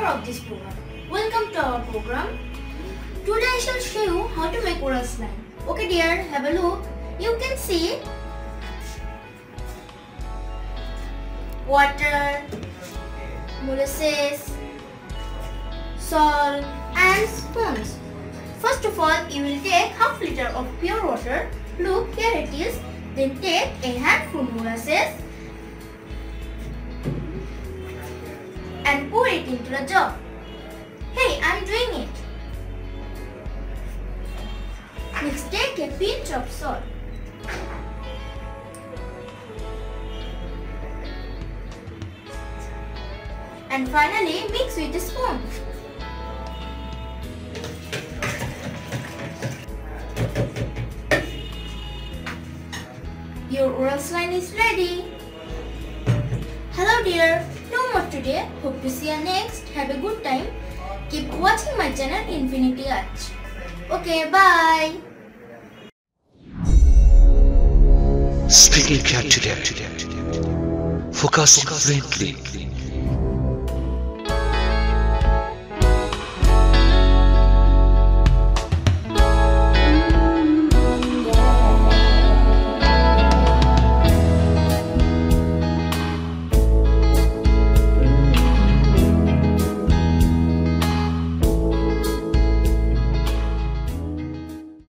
of this program. Welcome to our program. Today I shall show you how to make oral slime. Okay dear, have a look. You can see water, molasses, salt and spoons. First of all, you will take half liter of pure water. Look, here it is. Then take a handful molasses and pour it into the jar. Hey, I am doing it. Next, take a pinch of salt. And finally, mix with a spoon. Your oral slime is ready. Hello dear, no more today. Hope to see you next. Have a good time. Keep watching my channel Infinity Arch. Okay, bye. Speaking cat today. Focusing brilliantly.